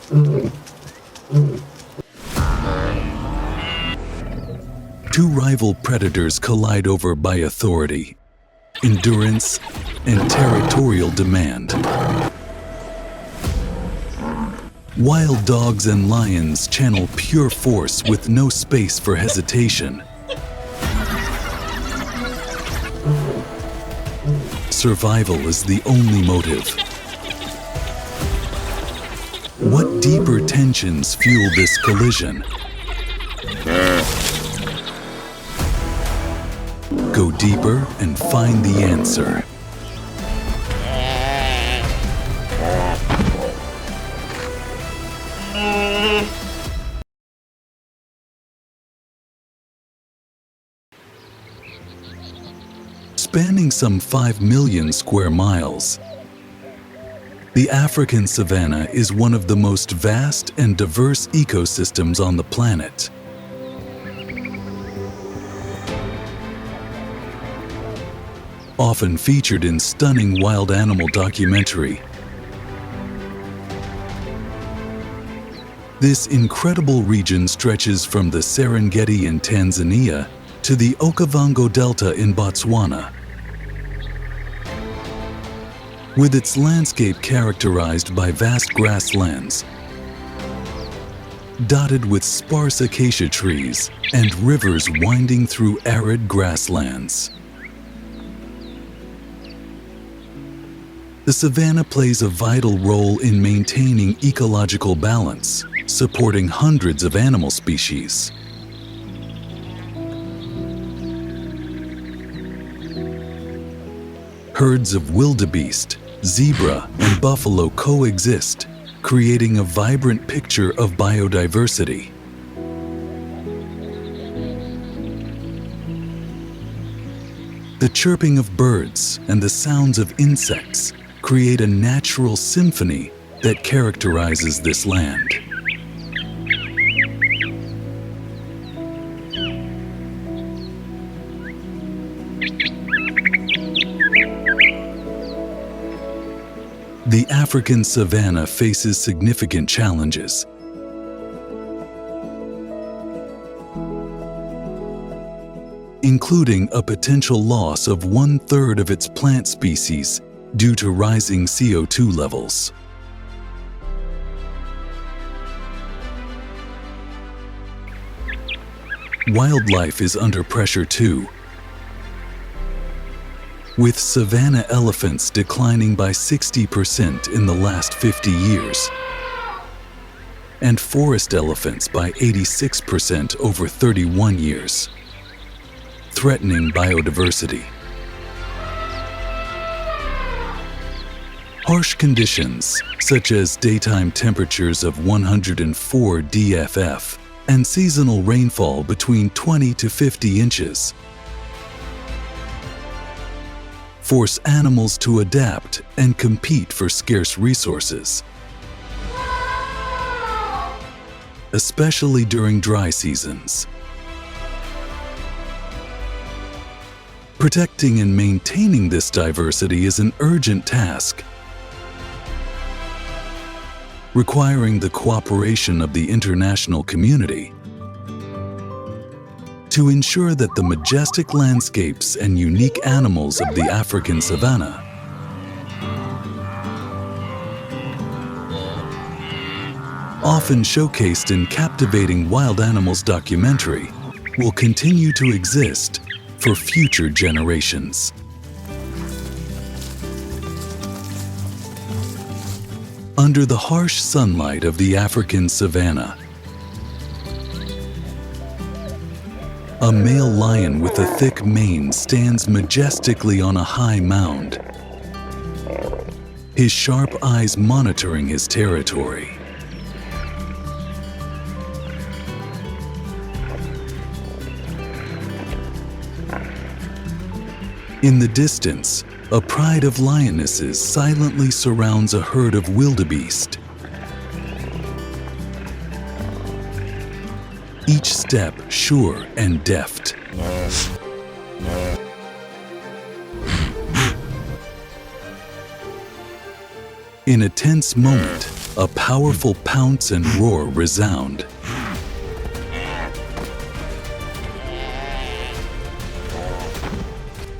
Two rival predators collide over by authority, endurance, and territorial demand. Wild dogs and lions channel pure force with no space for hesitation. Survival is the only motive. What deeper tensions fuel this collision? Go deeper and find the answer. Spanning some 5 million square miles, the African savanna is one of the most vast and diverse ecosystems on the planet. Often featured in stunning wild animal documentary, this incredible region stretches from the Serengeti in Tanzania to the Okavango Delta in Botswana. With its landscape characterized by vast grasslands, dotted with sparse acacia trees and rivers winding through arid grasslands. The savanna plays a vital role in maintaining ecological balance, supporting hundreds of animal species. Herds of wildebeest, zebra, and buffalo coexist, creating a vibrant picture of biodiversity. The chirping of birds and the sounds of insects create a natural symphony that characterizes this land. The African savanna faces significant challenges. Including a potential loss of 1/3 of its plant species due to rising CO2 levels. Wildlife is under pressure too, with savanna elephants declining by 60% in the last 50 years, and forest elephants by 86% over 31 years, threatening biodiversity. Harsh conditions, such as daytime temperatures of 104 DFF and seasonal rainfall between 20 to 50 inches, force animals to adapt and compete for scarce resources, especially during dry seasons. Protecting and maintaining this diversity is an urgent task, requiring the cooperation of the international community to ensure that the majestic landscapes and unique animals of the African savanna often showcased in captivating wild animals documentary will continue to exist for future generations. Under the harsh sunlight of the African savanna, a male lion with a thick mane stands majestically on a high mound, his sharp eyes monitoring his territory. In the distance, a pride of lionesses silently surrounds a herd of wildebeest. Each step sure and deft. In a tense moment, a powerful pounce and roar resound.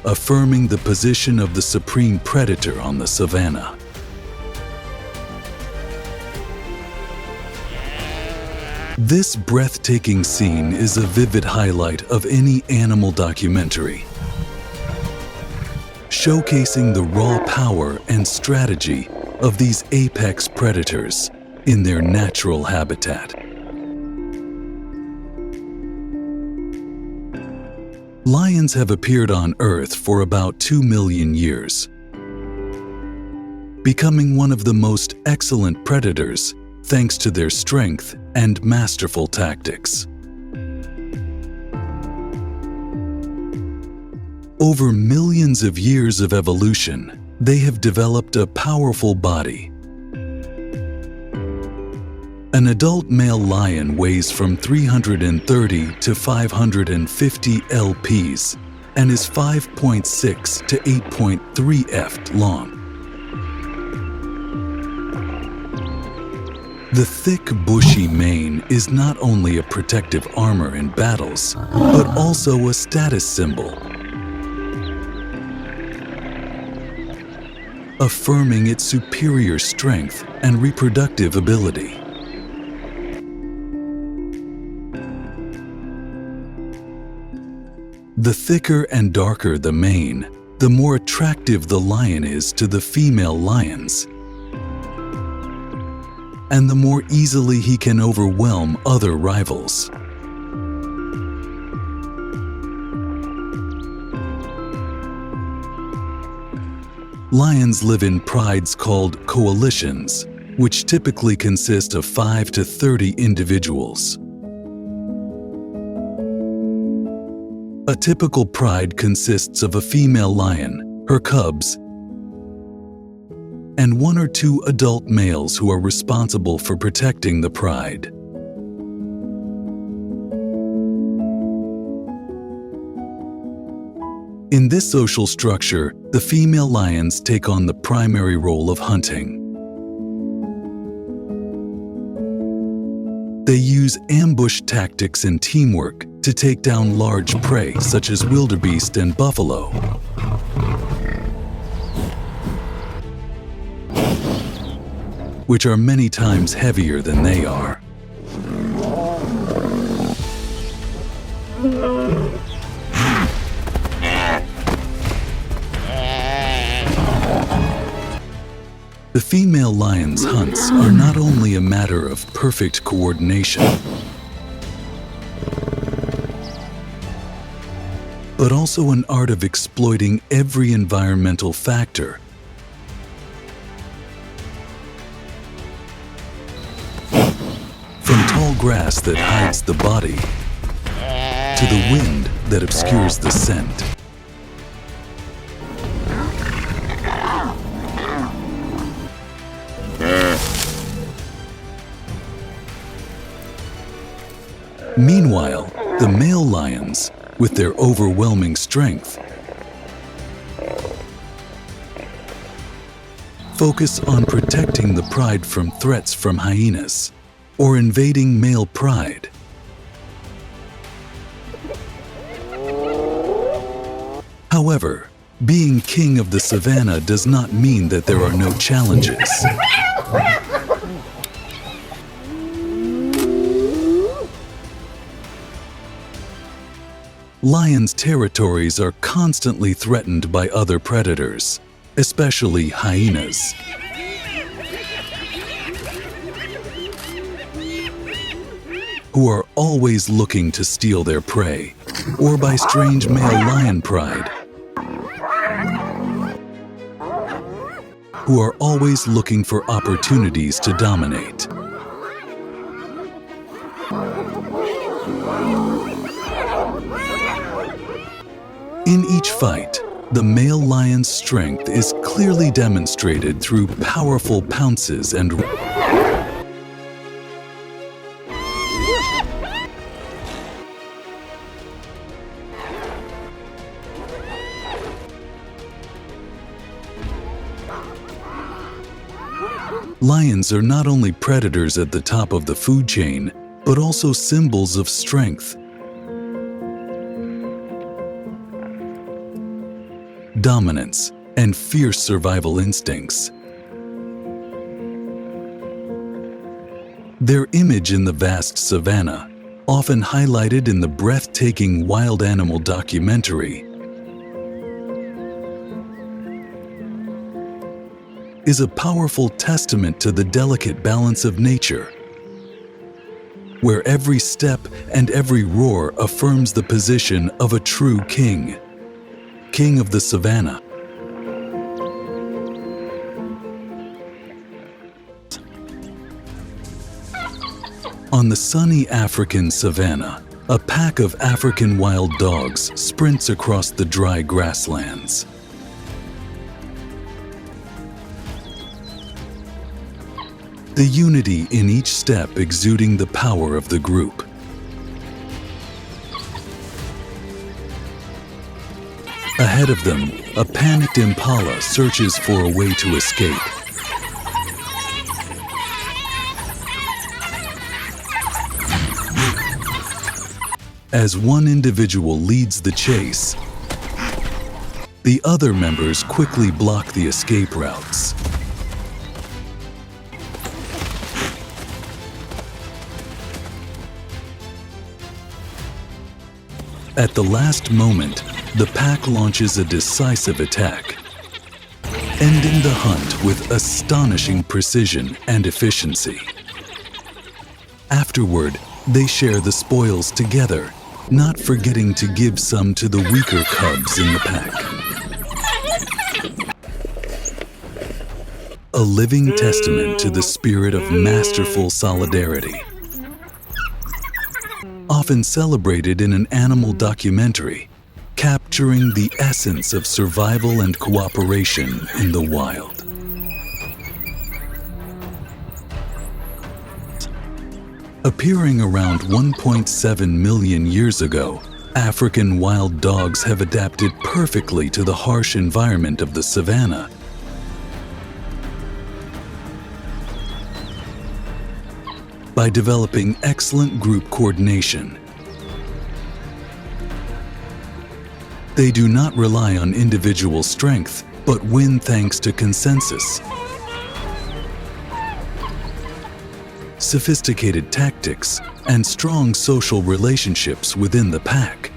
Affirming the position of the supreme predator on the savannah. This breathtaking scene is a vivid highlight of any animal documentary, showcasing the raw power and strategy of these apex predators in their natural habitat. Lions have appeared on Earth for about 2 million years, becoming one of the most excellent predators thanks to their strength and masterful tactics. Over millions of years of evolution, they have developed a powerful body. An adult male lion weighs from 330 to 550 lps and is 5.6 to 8.3 ft long. The thick, bushy mane is not only a protective armor in battles, but also a status symbol, affirming its superior strength and reproductive ability. The thicker and darker the mane, the more attractive the lion is to the female lions, and the more easily he can overwhelm other rivals. Lions live in prides called coalitions, which typically consist of 5 to 30 individuals. A typical pride consists of a female lion, her cubs, and 1 or 2 adult males who are responsible for protecting the pride. In this social structure, the female lions take on the primary role of hunting. They use ambush tactics and teamwork to take down large prey such as wildebeest and buffalo. Which are many times heavier than they are. The female lion's hunts are not only a matter of perfect coordination, but also an art of exploiting every environmental factor. From tall grass that hides the body, to the wind that obscures the scent. Meanwhile, the male lions, with their overwhelming strength, focus on protecting the pride from threats from hyenas or invading male pride. However, being king of the savannah does not mean that there are no challenges. Lions' territories are constantly threatened by other predators, especially hyenas. Who are always looking to steal their prey, or by strange male lion pride, who are always looking for opportunities to dominate. In each fight, the male lion's strength is clearly demonstrated through powerful pounces and Lions are not only predators at the top of the food chain, but also symbols of strength, dominance, and fierce survival instincts. Their image in the vast savanna, often highlighted in the breathtaking Wild Animal documentary, is a powerful testament to the delicate balance of nature, where every step and every roar affirms the position of a true king, king of the savanna. On the sunny African savanna, a pack of African wild dogs sprints across the dry grasslands. The unity in each step exuding the power of the group. Ahead of them, a panicked impala searches for a way to escape. As one individual leads the chase, the other members quickly block the escape routes. At the last moment, the pack launches a decisive attack, ending the hunt with astonishing precision and efficiency. Afterward, they share the spoils together, not forgetting to give some to the weaker cubs in the pack. A living testament to the spirit of masterful solidarity. Often celebrated in an animal documentary, capturing the essence of survival and cooperation in the wild. Appearing around 1.7 million years ago, African wild dogs have adapted perfectly to the harsh environment of the savanna. By developing excellent group coordination, they do not rely on individual strength, but win thanks to consensus, sophisticated tactics, and strong social relationships within the pack.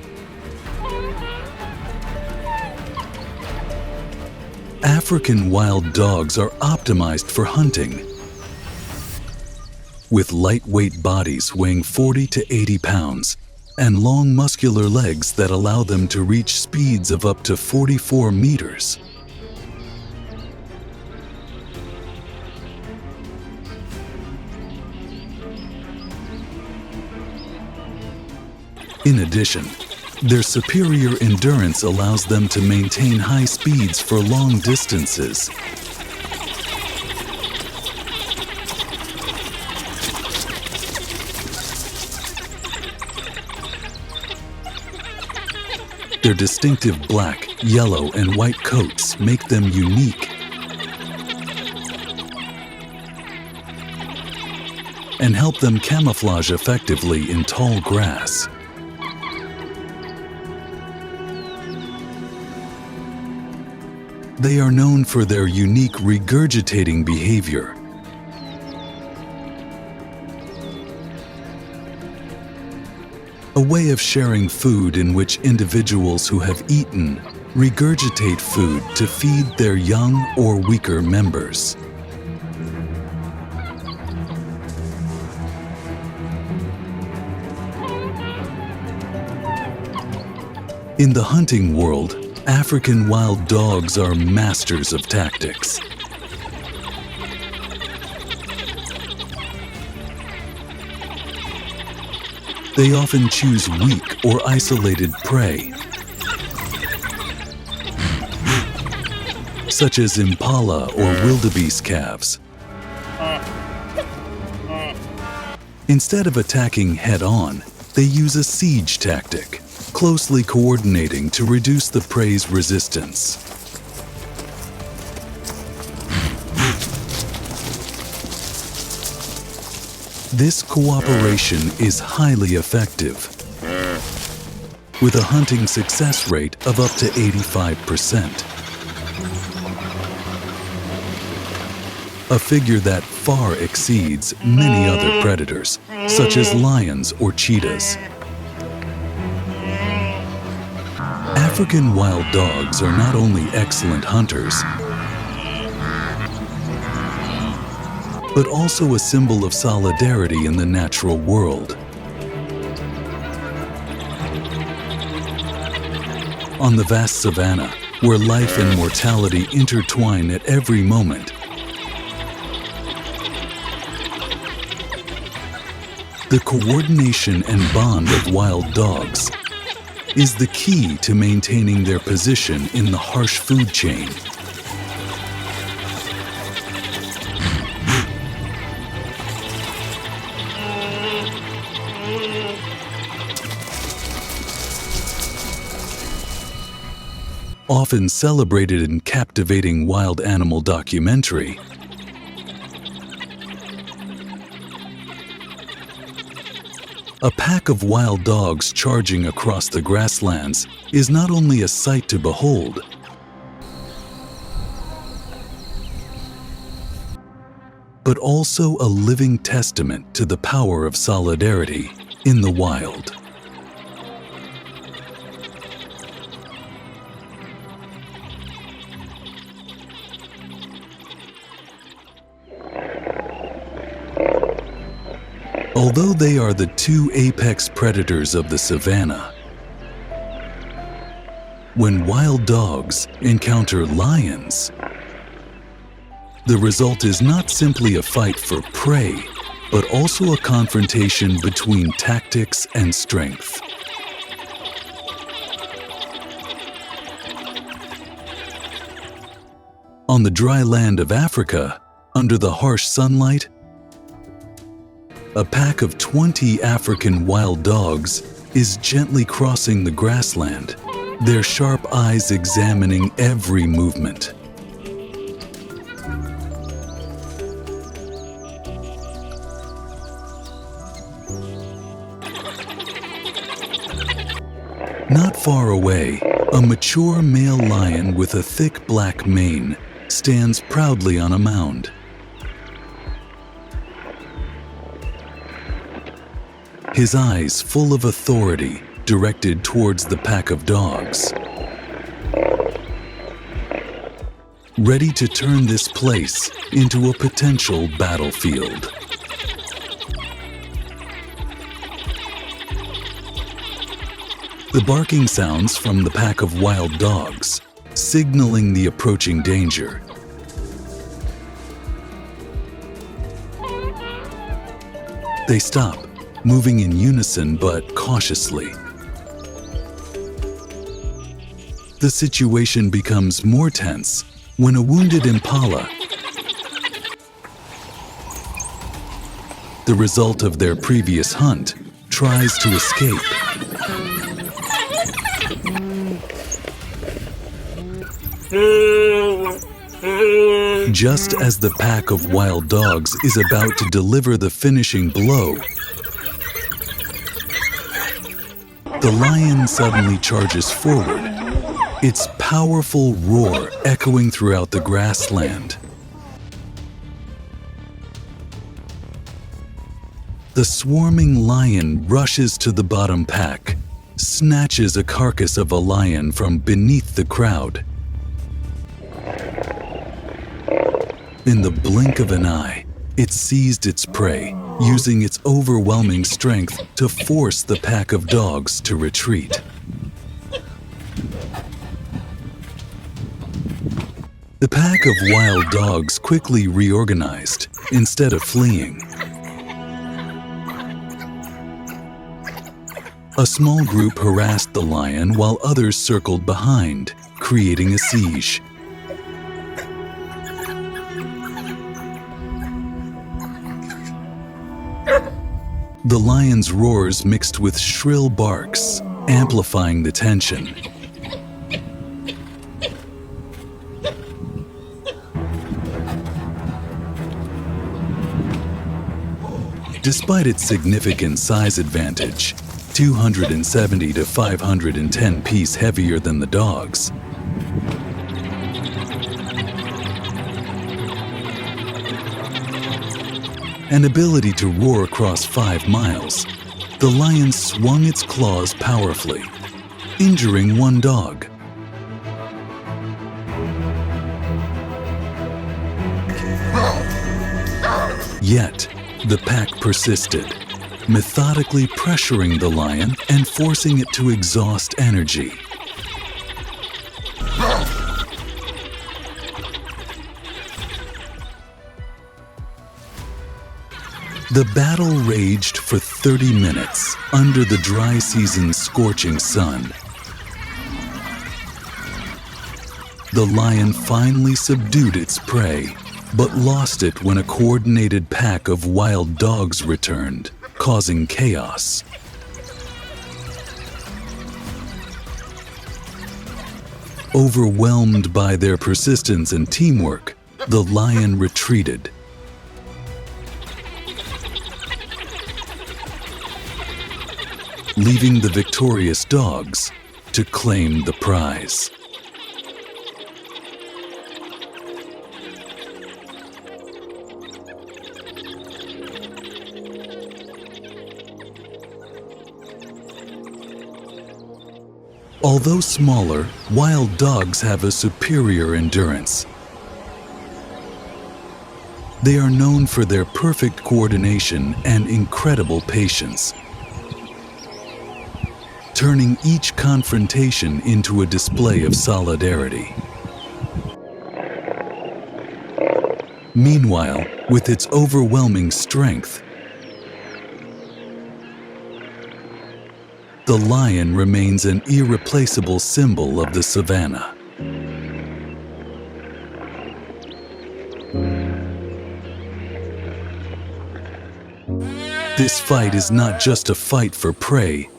African wild dogs are optimized for hunting, with lightweight bodies weighing 40 to 80 pounds and long muscular legs that allow them to reach speeds of up to 44 meters. In addition, their superior endurance allows them to maintain high speeds for long distances. Their distinctive black, yellow, and white coats make them unique and help them camouflage effectively in tall grass. They are known for their unique regurgitating behavior. A way of sharing food in which individuals who have eaten regurgitate food to feed their young or weaker members. In the hunting world, African wild dogs are masters of tactics. They often choose weak or isolated prey, such as impala or wildebeest calves. Instead of attacking head-on, they use a siege tactic, closely coordinating to reduce the prey's resistance. This cooperation is highly effective, with a hunting success rate of up to 85%. A figure that far exceeds many other predators, such as lions or cheetahs. African wild dogs are not only excellent hunters, but also a symbol of solidarity in the natural world. On the vast savanna, where life and mortality intertwine at every moment, the coordination and bond of wild dogs is the key to maintaining their position in the harsh food chain. Often celebrated in captivating wild animal documentary, a pack of wild dogs charging across the grasslands is not only a sight to behold, but also a living testament to the power of solidarity in the wild. Although they are the two apex predators of the savanna, when wild dogs encounter lions, the result is not simply a fight for prey, but also a confrontation between tactics and strength. On the dry land of Africa, under the harsh sunlight, a pack of 20 African wild dogs is gently crossing the grassland, their sharp eyes examining every movement. Not far away, a mature male lion with a thick black mane stands proudly on a mound. His eyes full of authority directed towards the pack of dogs, ready to turn this place into a potential battlefield. The barking sounds from the pack of wild dogs, signaling the approaching danger. They stop, moving in unison but cautiously. The situation becomes more tense when a wounded impala, the result of their previous hunt, tries to escape. Just as the pack of wild dogs is about to deliver the finishing blow, the lion suddenly charges forward, its powerful roar echoing throughout the grassland. The swarming lion rushes to the bottom pack, snatches a carcass of a lion from beneath the crowd. In the blink of an eye, it seized its prey, using its overwhelming strength to force the pack of dogs to retreat. The pack of wild dogs quickly reorganized instead of fleeing. A small group harassed the lion while others circled behind, creating a siege. The lion's roars mixed with shrill barks, amplifying the tension. Despite its significant size advantage, 270 to 510 piece heavier than the dogs, an ability to roar across 5 miles, the lion swung its claws powerfully, injuring one dog. Yet, the pack persisted, methodically pressuring the lion and forcing it to exhaust energy. The battle raged for 30 minutes under the dry season's scorching sun. The lion finally subdued its prey, but lost it when a coordinated pack of wild dogs returned, causing chaos. Overwhelmed by their persistence and teamwork, the lion retreated. Leaving the victorious dogs to claim the prize. Although smaller, wild dogs have a superior endurance. They are known for their perfect coordination and incredible patience, turning each confrontation into a display of solidarity. Meanwhile, with its overwhelming strength, the lion remains an irreplaceable symbol of the savannah. This fight is not just a fight for prey,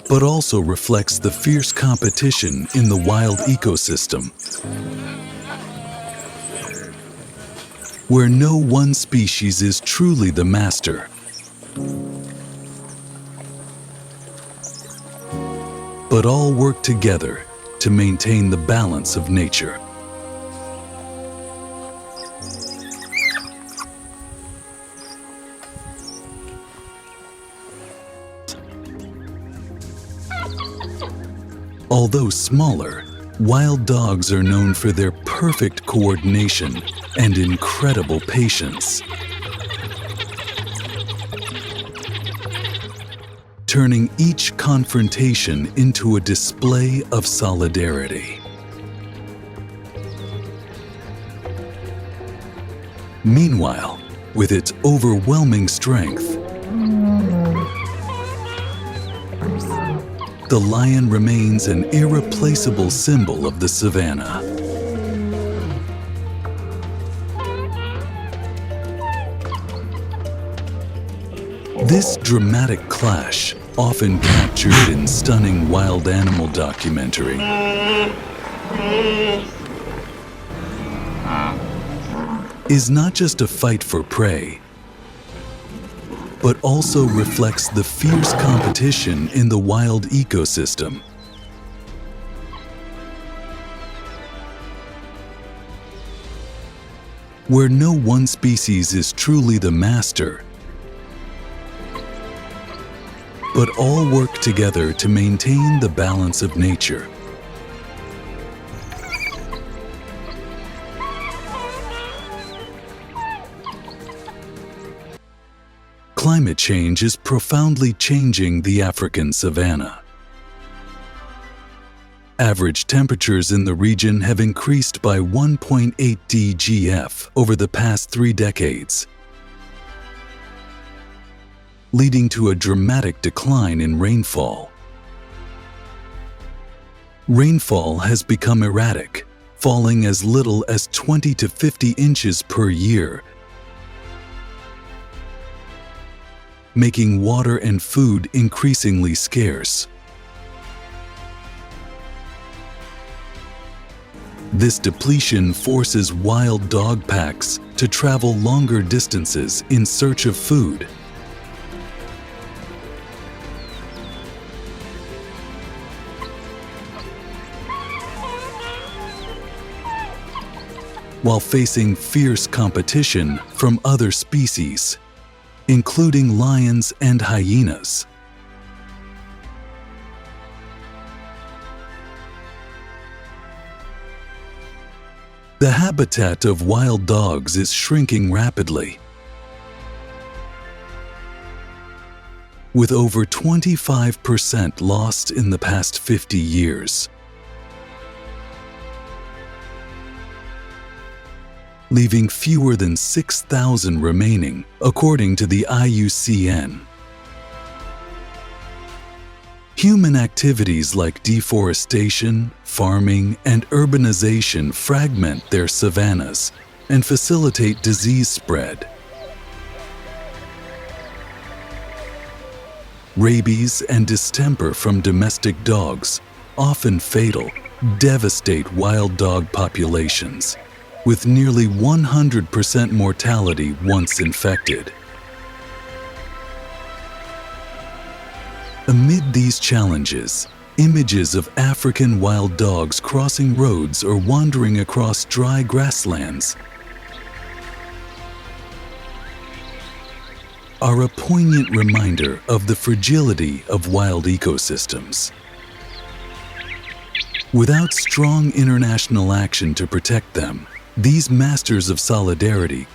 but also reflects the fierce competition in the wild ecosystem, where no one species is truly the master, but all work together to maintain the balance of nature. Although smaller, wild dogs are known for their perfect coordination and incredible patience, turning each confrontation into a display of solidarity. Meanwhile, with its overwhelming strength, the lion remains an irreplaceable symbol of the savannah. This dramatic clash, often captured in stunning wild animal documentary, is not just a fight for prey, but also reflects the fierce competition in the wild ecosystem. Where no one species is truly the master, but all work together to maintain the balance of nature. Climate change is profoundly changing the African savanna. Average temperatures in the region have increased by 1.8 degf over the past 3 decades, leading to a dramatic decline in rainfall. Rainfall has become erratic, falling as little as 20 to 50 inches per year, making water and food increasingly scarce. This depletion forces wild dog packs to travel longer distances in search of food. While facing fierce competition from other species, including lions and hyenas. The habitat of wild dogs is shrinking rapidly, with over 25% lost in the past 50 years. Leaving fewer than 6,000 remaining, according to the IUCN. Human activities like deforestation, farming, and urbanization fragment their savannas and facilitate disease spread. Rabies and distemper from domestic dogs, often fatal, devastate wild dog populations, with nearly 100% mortality once infected. Amid these challenges, images of African wild dogs crossing roads or wandering across dry grasslands are a poignant reminder of the fragility of wild ecosystems. Without strong international action to protect them, these masters of solidarity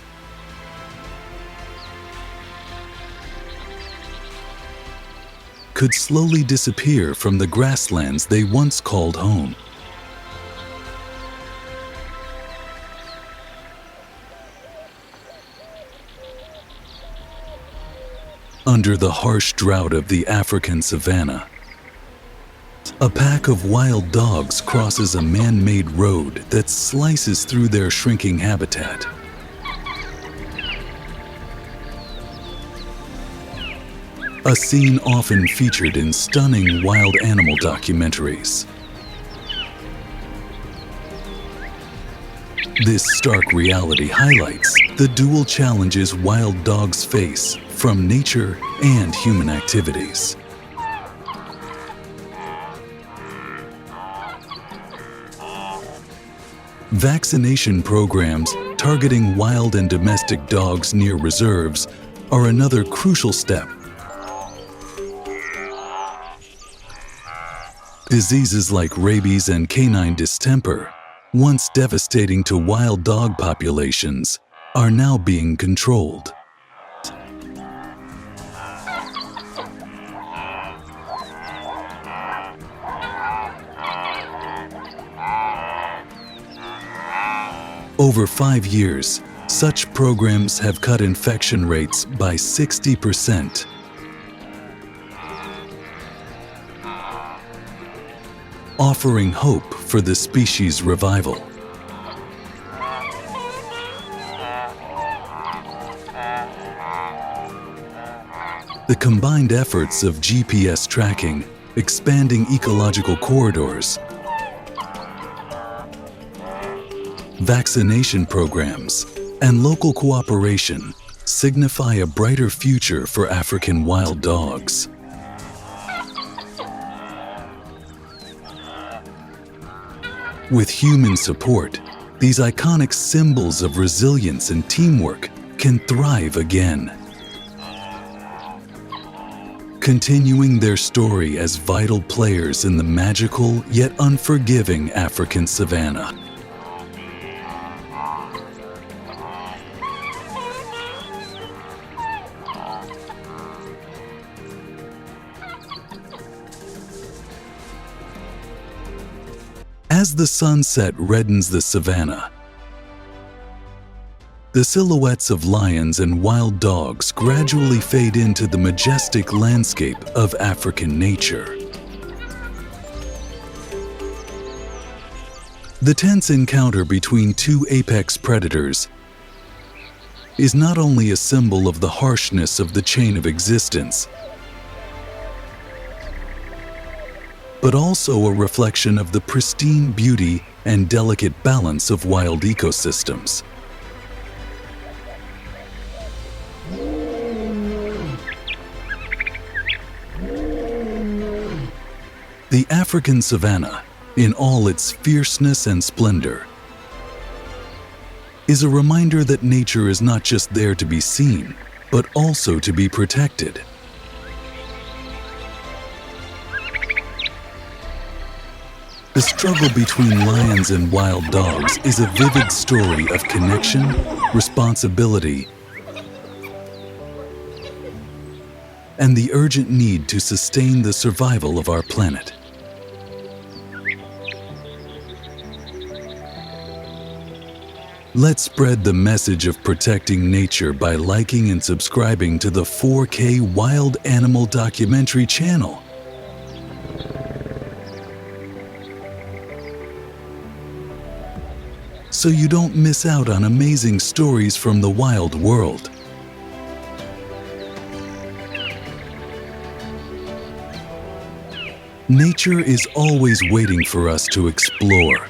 could slowly disappear from the grasslands they once called home. Under the harsh drought of the African savanna, a pack of wild dogs crosses a man-made road that slices through their shrinking habitat. A scene often featured in stunning wild animal documentaries. This stark reality highlights the dual challenges wild dogs face from nature and human activities. Vaccination programs targeting wild and domestic dogs near reserves are another crucial step. Diseases like rabies and canine distemper, once devastating to wild dog populations, are now being controlled. Over 5 years, such programs have cut infection rates by 60%. Offering hope for the species' revival. The combined efforts of GPS tracking, expanding ecological corridors, vaccination programs, and local cooperation signify a brighter future for African wild dogs. With human support, these iconic symbols of resilience and teamwork can thrive again, continuing their story as vital players in the magical yet unforgiving African savanna. As the sunset reddens the savanna, the silhouettes of lions and wild dogs gradually fade into the majestic landscape of African nature. The tense encounter between two apex predators is not only a symbol of the harshness of the chain of existence, but also a reflection of the pristine beauty and delicate balance of wild ecosystems. The African savanna, in all its fierceness and splendor, is a reminder that nature is not just there to be seen, but also to be protected. The struggle between lions and wild dogs is a vivid story of connection, responsibility, and the urgent need to sustain the survival of our planet. Let's spread the message of protecting nature by liking and subscribing to the 4K Wild Animal Documentary channel. So you don't miss out on amazing stories from the wild world. Nature is always waiting for us to explore.